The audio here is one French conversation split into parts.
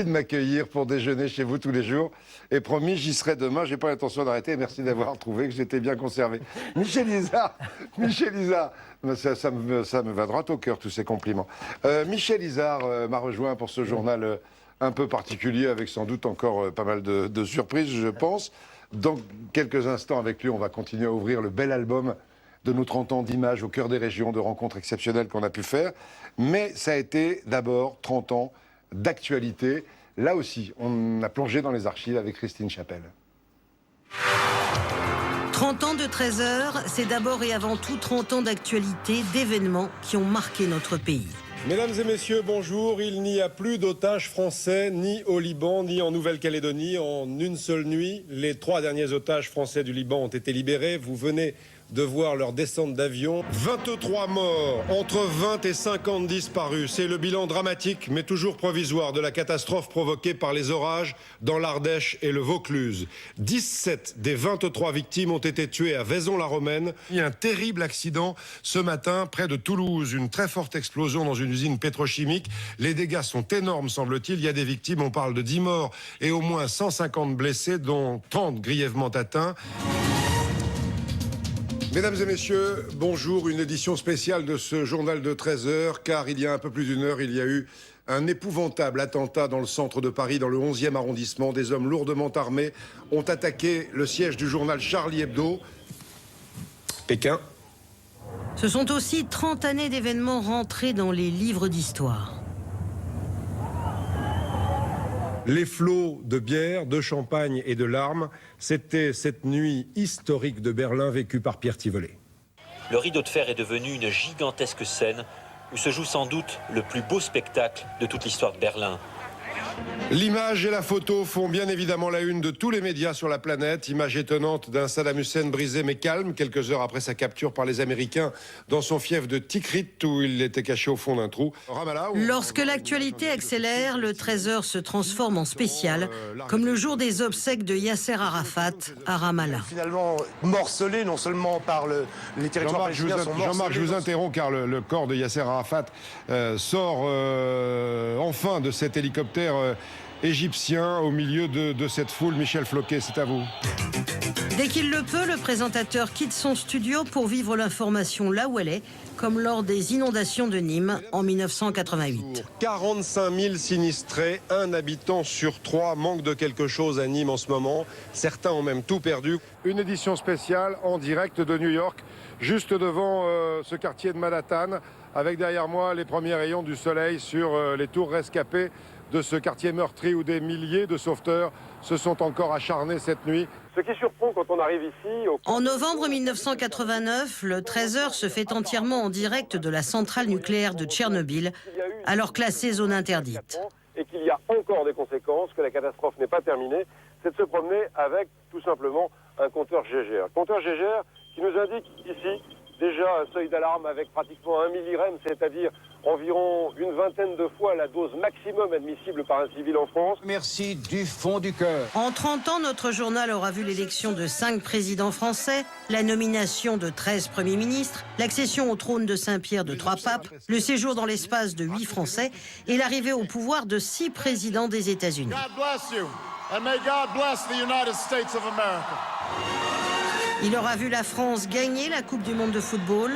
Merci de m'accueillir pour déjeuner chez vous tous les jours. Et promis, j'y serai demain. J'ai pas l'intention d'arrêter. Merci d'avoir trouvé que j'étais bien conservé. Michel Izard, Michel Izard. Ça me va droit au cœur, tous ces compliments. Michel Izard m'a rejoint pour ce journal un peu particulier, avec sans doute encore pas mal de surprises, je pense. Dans quelques instants, avec lui, on va continuer à ouvrir le bel album de nos 30 ans d'images au cœur des régions, de rencontres exceptionnelles qu'on a pu faire. Mais ça a été d'abord 30 ans d'actualité. Là aussi, on a plongé dans les archives avec Christine Chapelle. 30 ans de 13 heures, c'est d'abord et avant tout 30 ans d'actualité, d'événements qui ont marqué notre pays. Mesdames et messieurs, bonjour. Il n'y a plus d'otages français, ni au Liban, ni en Nouvelle-Calédonie. En une seule nuit, les 3 derniers otages français du Liban ont été libérés. Vous venez de voir leur descente d'avion. 23 morts, entre 20 et 50 disparus. C'est le bilan dramatique, mais toujours provisoire, de la catastrophe provoquée par les orages dans l'Ardèche et le Vaucluse. 17 des 23 victimes ont été tuées à Vaison-la-Romaine. Il y a un terrible accident ce matin près de Toulouse. Une très forte explosion dans une usine pétrochimique. Les dégâts sont énormes, semble-t-il. Il y a des victimes, on parle de 10 morts et au moins 150 blessés, dont 30 grièvement atteints. Mesdames et messieurs, bonjour, une édition spéciale de ce journal de 13 heures, car il y a un peu plus d'une heure, il y a eu un épouvantable attentat dans le centre de Paris, dans le 11e arrondissement. Des hommes lourdement armés ont attaqué le siège du journal Charlie Hebdo. Pékin. Ce sont aussi 30 années d'événements rentrés dans les livres d'histoire. Les flots de bière, de champagne et de larmes, c'était cette nuit historique de Berlin vécue par Pierre Tivolet. Le rideau de fer est devenu une gigantesque scène où se joue sans doute le plus beau spectacle de toute l'histoire de Berlin. L'image et la photo font bien évidemment la une de tous les médias sur la planète. Image étonnante d'un Saddam Hussein brisé mais calme, quelques heures après sa capture par les Américains dans son fief de Tikrit, où il était caché au fond d'un trou. Lorsque l'actualité accélère, le 13h se transforme en spécial, comme le jour des obsèques de Yasser Arafat à Ramallah. Finalement morcelé, non seulement par les territoires palestiniens sont morcelés. Jean-Marc, je vous interromps car le corps de Yasser Arafat sort enfin de cet hélicoptère égyptien au milieu de cette foule. Michel Floquet, c'est à vous. Dès qu'il le peut, le présentateur quitte son studio pour vivre l'information là où elle est, comme lors des inondations de Nîmes en 1988. 45 000 sinistrés, un habitant sur 3 manque de quelque chose à Nîmes en ce moment. Certains ont même tout perdu. Une édition spéciale en direct de New York, juste devant ce quartier de Manhattan, avec derrière moi les premiers rayons du soleil sur les tours rescapées de ce quartier meurtri où des milliers de sauveteurs se sont encore acharnés cette nuit. Ce qui surprend quand on arrive ici... En novembre 1989, le 13h se fait entièrement en direct de la centrale nucléaire de Tchernobyl, alors classée zone interdite. Et qu'il y a encore des conséquences, que la catastrophe n'est pas terminée, c'est de se promener avec tout simplement un compteur GGR. Compteur GGR qui nous indique ici déjà un seuil d'alarme avec pratiquement 1 millirem, c'est-à-dire environ une vingtaine de fois la dose maximum admissible par un civil en France. Merci du fond du cœur. En 30 ans, notre journal aura vu l'élection de 5 présidents français, la nomination de 13 premiers ministres, l'accession au trône de Saint-Pierre de 3 papes, le séjour dans l'espace de 8 Français et l'arrivée au pouvoir de 6 présidents des États-Unis. God bless you, and may God bless the United States of America. Il aura vu la France gagner la Coupe du monde de football,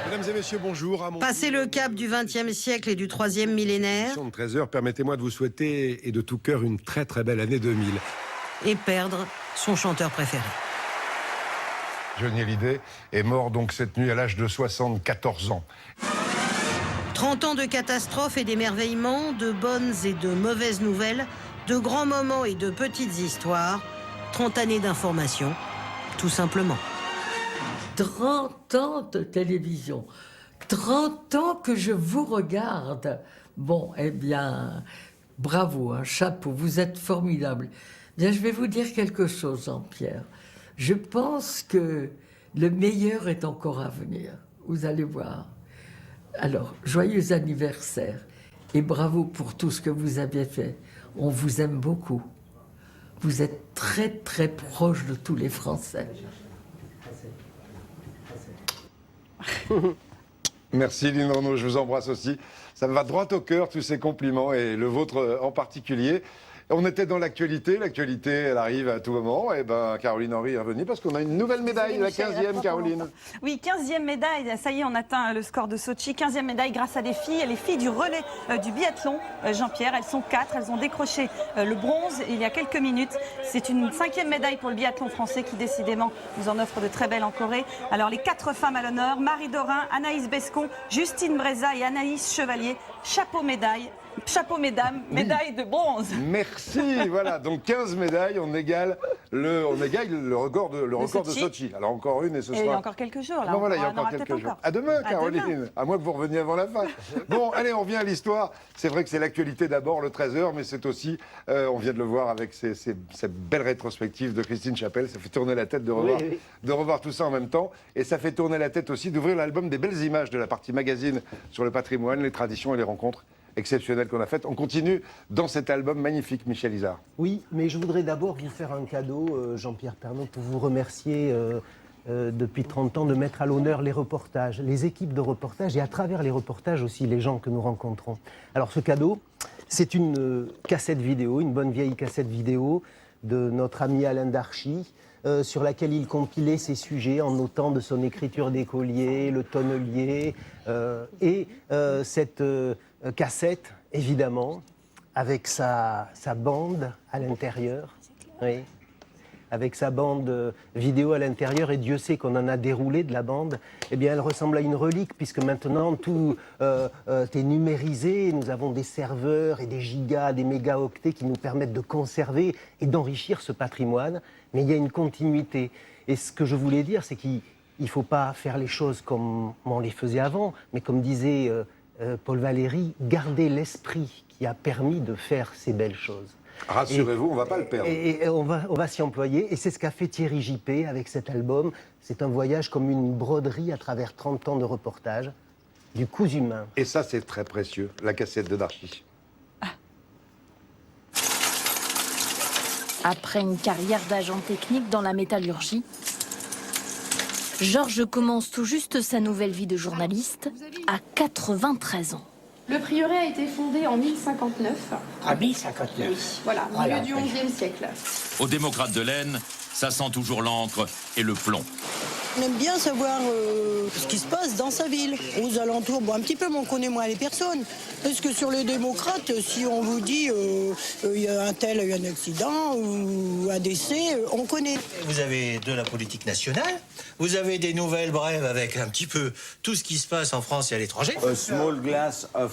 Mesdames et messieurs, bonjour. passer le cap du XXe siècle et du 3e millénaire De 13 heures, permettez-moi de vous souhaiter, et de tout cœur, une très très belle année 2000. et perdre son chanteur préféré. Johnny Hallyday est mort donc cette nuit à l'âge de 74 ans. 30 ans de catastrophes et d'émerveillements, de bonnes et de mauvaises nouvelles, de grands moments et de petites histoires, 30 années d'information, tout simplement. 30 ans de télévision, 30 ans que je vous regarde. Bon, eh bien, bravo, un chapeau, vous êtes formidable. Bien, je vais vous dire quelque chose, Jean-Pierre. Je pense que le meilleur est encore à venir. Vous allez voir. Alors, joyeux anniversaire et bravo pour tout ce que vous avez fait. On vous aime beaucoup. Vous êtes très, très proche de tous les Français. Merci Lynn Renaud, je vous embrasse aussi. Ça me va droit au cœur, tous ces compliments, et le vôtre en particulier. On était dans l'actualité, elle arrive à tout moment. Et ben Caroline Henry est revenue parce qu'on a une nouvelle médaille, la 15e, Caroline. Oui, 15e médaille, ça y est, on atteint le score de Sochi. 15e médaille grâce à des filles, les filles du relais du biathlon. Jean-Pierre, elles sont 4, elles ont décroché le bronze il y a quelques minutes. C'est une 5e médaille pour le biathlon français qui décidément nous en offre de très belles en Corée. Alors les 4 femmes à l'honneur, Marie Dorin, Anaïs Bescon, Justine Breza et Anaïs Chevalier. Chapeau médaille. Chapeau mesdames, médaille de bronze. Merci, voilà, donc 15 médailles, on égale le record de Sochi. Alors encore une et ce soir. Et il y a encore quelques jours là. Non, voilà, il y a encore quelques jours. À demain, Caroline. Demain. À moins que vous reveniez avant la fin. Bon, allez, on revient à l'histoire. C'est vrai que c'est l'actualité d'abord, le 13h, mais c'est aussi, on vient de le voir avec cette belle rétrospective de Christine Chapelle. Ça fait tourner la tête de revoir tout ça en même temps. Et ça fait tourner la tête aussi d'ouvrir l'album des belles images de la partie magazine sur le patrimoine, les traditions et les rencontres exceptionnelles qu'on a faites. On continue dans cet album magnifique, Michel Izard. Oui, mais je voudrais d'abord vous faire un cadeau, Jean-Pierre Pernaut, pour vous remercier depuis 30 ans de mettre à l'honneur les reportages, les équipes de reportage et à travers les reportages aussi les gens que nous rencontrons. Alors ce cadeau, c'est une cassette vidéo, une bonne vieille cassette vidéo de notre ami Alain Darchy, sur laquelle il compilait ses sujets en notant de son écriture d'écolier, le tonnelier, et cette cassette, évidemment, avec sa bande à l'intérieur, oui, avec sa bande vidéo à l'intérieur, et Dieu sait qu'on en a déroulé de la bande, eh bien elle ressemble à une relique, puisque maintenant tout est numérisé, nous avons des serveurs et des gigas, des mégaoctets qui nous permettent de conserver et d'enrichir ce patrimoine, mais il y a une continuité. Et ce que je voulais dire, c'est qu'il ne faut pas faire les choses comme on les faisait avant, mais comme disait Paul Valéry, garder l'esprit qui a permis de faire ces belles choses. Rassurez-vous, on ne va pas le perdre. Et on va s'y employer, et c'est ce qu'a fait Thierry Juppé avec cet album. C'est un voyage comme une broderie à travers 30 ans de reportage, du cousu humain. Et ça, c'est très précieux, la cassette de Darchy. Après une carrière d'agent technique dans la métallurgie, Georges commence tout juste sa nouvelle vie de journaliste à 93 ans. Le prieuré a été fondé en 1059. En 1059 Oui, voilà, milieu du XIe siècle. Aux démocrates de l'Aisne, ça sent toujours l'encre et le plomb. On aime bien savoir ce qui se passe dans sa ville, aux alentours. Bon, un petit peu, mais on connaît moins les personnes. Parce que sur les démocrates, si on vous dit il y a un tel a eu un accident ou un décès, on connaît. Vous avez de la politique nationale, vous avez des nouvelles brèves avec un petit peu tout ce qui se passe en France et à l'étranger. A small glass of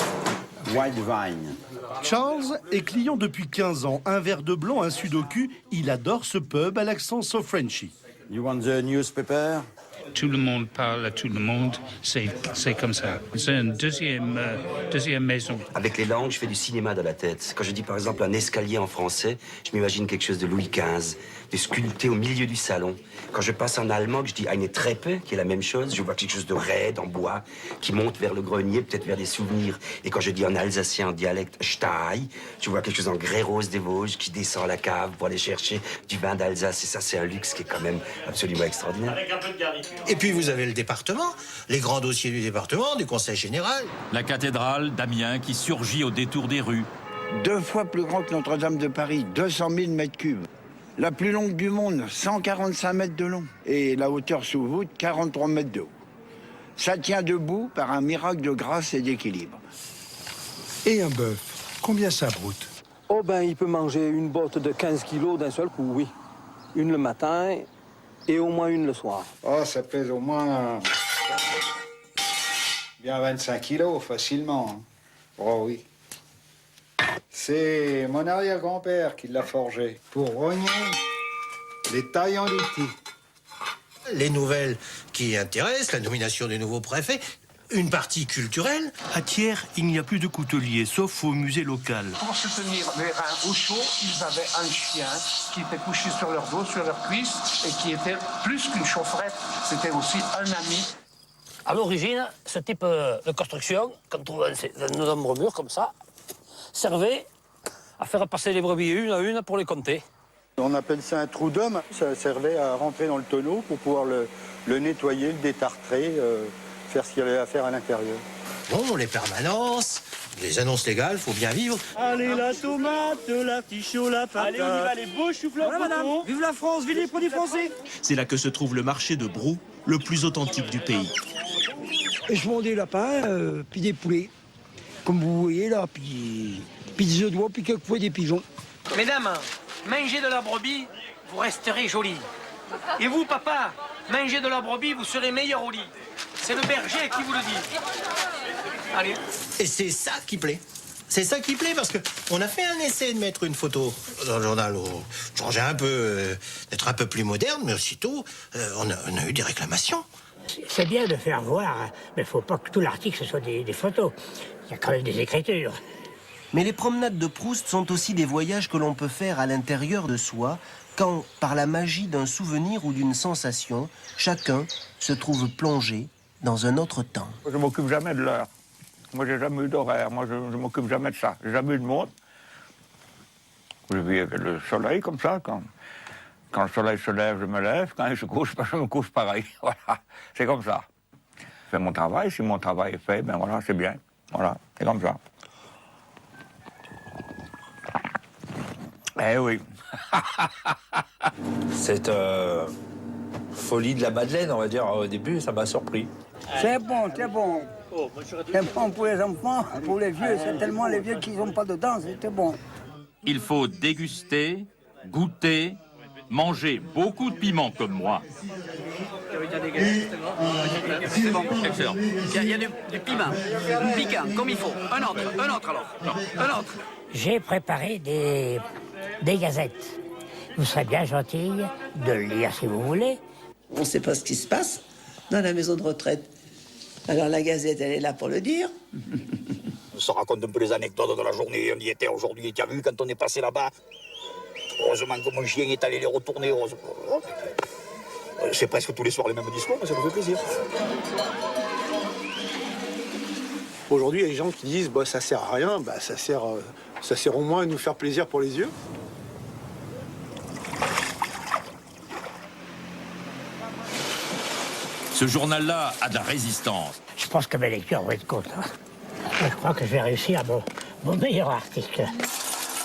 white wine. Charles est client depuis 15 ans. Un verre de blanc, un sudoku. Il adore ce pub à l'accent so Frenchy. You want the newspaper? Tout le monde parle à tout le monde, c'est comme ça. C'est une deuxième maison. Avec les langues, je fais du cinéma dans la tête. Quand je dis par exemple un escalier en français, je m'imagine quelque chose de Louis XV, de sculpté au milieu du salon. Quand je passe en allemand, que je dis eine Treppe, qui est la même chose, je vois quelque chose de raide, en bois, qui monte vers le grenier, peut-être vers des souvenirs. Et quand je dis en alsacien, en dialecte Stey, je vois quelque chose en grès rose des Vosges, qui descend à la cave pour aller chercher du vin d'Alsace. Et ça, c'est un luxe qui est quand même absolument extraordinaire. Avec un peu de garniture. Et puis vous avez le département, les grands dossiers du département, du conseil général. La cathédrale d'Amiens qui surgit au détour des rues. 2 fois plus grand que Notre-Dame de Paris, 200 000 mètres cubes. La plus longue du monde, 145 mètres de long. Et la hauteur sous voûte, 43 mètres de haut. Ça tient debout par un miracle de grâce et d'équilibre. Et un bœuf, combien ça broute? Oh ben, il peut manger une botte de 15 kilos d'un seul coup, oui. Une le matin et au moins une le soir. Oh, ça pèse au moins bien 25 kilos, facilement. Oh oui. C'est mon arrière-grand-père qui l'a forgé pour rogner les tailles en outils. Les nouvelles qui intéressent, la nomination du nouveau préfet, une partie culturelle. À Thiers, il n'y a plus de couteliers, sauf au musée local. Pour se tenir les reins au chaud, ils avaient un chien qui était couché sur leur dos, sur leurs cuisses, et qui était plus qu'une chaufferette, c'était aussi un ami. À l'origine, ce type de construction, qu'on trouve dans de nombreux murs comme ça, servait à faire passer les brebis une à une pour les compter. On appelle ça un trou d'homme. Ça servait à rentrer dans le tonneau pour pouvoir le nettoyer, le détartrer, faire ce qu'il y avait à faire à l'intérieur. Bon, les permanences, les annonces légales, faut bien vivre. Allez, la tomate, l'artichaut, la patate. Allez, on y va, les beaux choux-fleurs. Voilà, madame. Vive la France, vive les produits français. C'est là que se trouve le marché de Brou, le plus authentique du pays. Et je vends des lapins, puis des poulets. Comme vous voyez là, puis des œufs d'oie, puis quelquefois des pigeons. Mesdames, mangez de la brebis, vous resterez jolie. Et vous, papa, mangez de la brebis, vous serez meilleur au lit. C'est le berger qui vous le dit. Allez. Et c'est ça qui plaît. C'est ça qui plaît parce qu'on a fait un essai de mettre une photo dans le journal, changer un peu, d'être un peu plus moderne, mais aussitôt, on a eu des réclamations. C'est bien de faire voir, mais il ne faut pas que tout l'article ce soit des photos. Il y a quand même des écritures. Mais les promenades de Proust sont aussi des voyages que l'on peut faire à l'intérieur de soi, quand, par la magie d'un souvenir ou d'une sensation, chacun se trouve plongé dans un autre temps. Je m'occupe jamais de l'heure. Moi, j'ai jamais eu d'horaire. Moi, je m'occupe jamais de ça. J'ai jamais eu de montre. Je vis avec le soleil comme ça. Quand le soleil se lève, je me lève. Quand il se couche, je me couche pareil. Voilà, c'est comme ça. Je fais mon travail. Si mon travail est fait, ben voilà, c'est bien. Voilà, c'est comme ça. Eh oui. Cette folie de la Madeleine, on va dire, au début, ça m'a surpris. C'est bon, c'est bon. C'est bon pour les enfants, pour les vieux. C'est tellement les vieux qui n'ont pas de dents, c'était bon. Il faut déguster, goûter, manger beaucoup de piment comme moi. C'est bon. Excellent. Il y a du piment, piquant, comme il faut. Un autre alors. Un autre. J'ai préparé des gazettes. Vous serez bien gentille de le lire si vous voulez. On ne sait pas ce qui se passe dans la maison de retraite. Alors la Gazette, elle est là pour le dire. On se raconte un peu les anecdotes de la journée. On y était aujourd'hui, tu as vu, quand on est passé là-bas. Heureusement que mon chien est allé les retourner. C'est presque tous les soirs les mêmes discours, mais ça nous fait plaisir. Aujourd'hui, il y a des gens qui disent bah, ça sert à rien. Bah, ça sert au moins à nous faire plaisir pour les yeux. Ce journal-là a de la résistance. Je pense que mes lecteurs vont être contents. Je crois que je vais réussir mon meilleur article.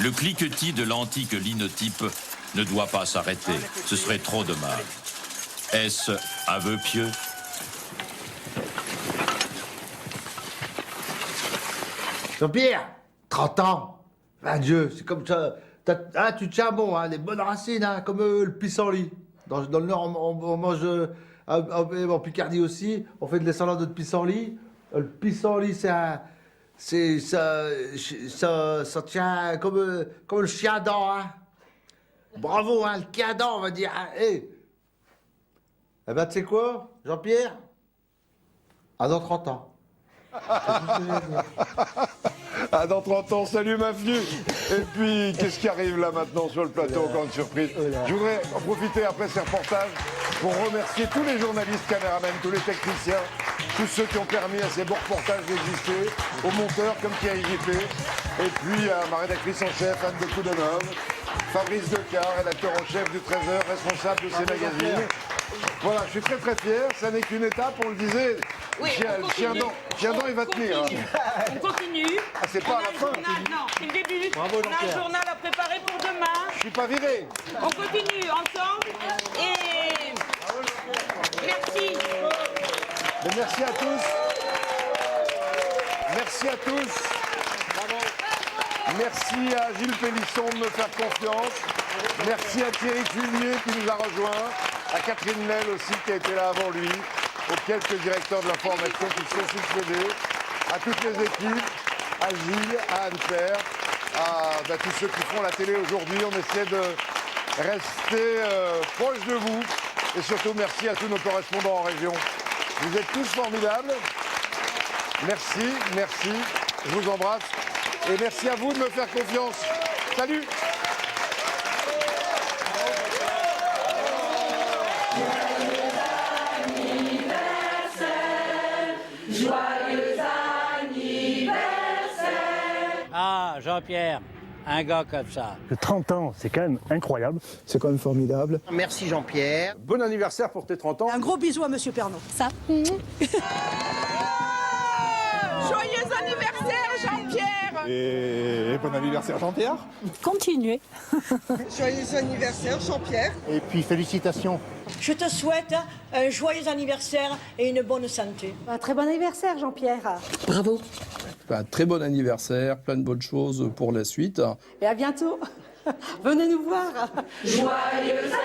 Le cliquetis de l'antique linotype ne doit pas s'arrêter. Ce serait trop dommage. Est-ce un vœu pieux? Jean-Pierre, 30 ans. Adieu, c'est comme ça. Tu tiens bon, hein, les bonnes racines, hein, comme le pissenlit. Dans le Nord, on mange... en Picardie aussi, on fait de l'essalade de pissenlit. Le pissenlit, ça tient comme le chien dent. Hein. Bravo, hein, le chien dent, on va dire. Hein. Hey. Eh ben, tu sais quoi, Jean-Pierre? À dans 30 ans. Ah, dans 30 ans, salut ma fille. Et puis, qu'est-ce qui arrive là maintenant sur le plateau, encore une surprise. Je voudrais en profiter après ces reportages pour remercier tous les journalistes, caméramans, tous les techniciens, tous ceux qui ont permis à ces beaux reportages d'exister, aux monteurs comme Thierry Gippé, et puis à ma rédactrice en chef, Anne de Coudenhove, Fabrice Decar, rédacteur en chef du Trésor, responsable de ces magazines. Voilà, je suis très très fier, ça n'est qu'une étape, on le disait. Oui, Chien dent, il va tenir. Hein. On continue. Ah, c'est pas à la fin. Non, c'est le début. Bravo, on a un journal à préparer pour demain. Je suis pas viré. On continue ensemble et merci. Mais merci à tous. Merci à tous. Merci à Gilles Pélisson de me faire confiance. Merci à Thierry Cuvier qui nous a rejoints. À Catherine Nel aussi qui a été là avant lui. Aux quelques directeurs de l'information qui se sont succédés. À toutes les équipes. À Gilles, à Anne-Père. À tous ceux qui font la télé aujourd'hui. On essaie de rester proche de vous. Et surtout, merci à tous nos correspondants en région. Vous êtes tous formidables. Merci, merci. Je vous embrasse. Et merci à vous de me faire confiance. Salut! Ah, Jean-Pierre, un gars comme ça. 30 ans, c'est quand même incroyable. C'est quand même formidable. Merci Jean-Pierre. Bon anniversaire pour tes 30 ans. Un gros bisou à Monsieur Pernod. Ça. Joyeux anniversaire Jean-Pierre. Et bon anniversaire Jean-Pierre. Continuez. Joyeux anniversaire Jean-Pierre. Et puis félicitations. Je te souhaite un joyeux anniversaire et une bonne santé. Un très bon anniversaire Jean-Pierre. Bravo. Un très bon anniversaire, plein de bonnes choses pour la suite. Et à bientôt. Venez nous voir. Joyeux anniversaire.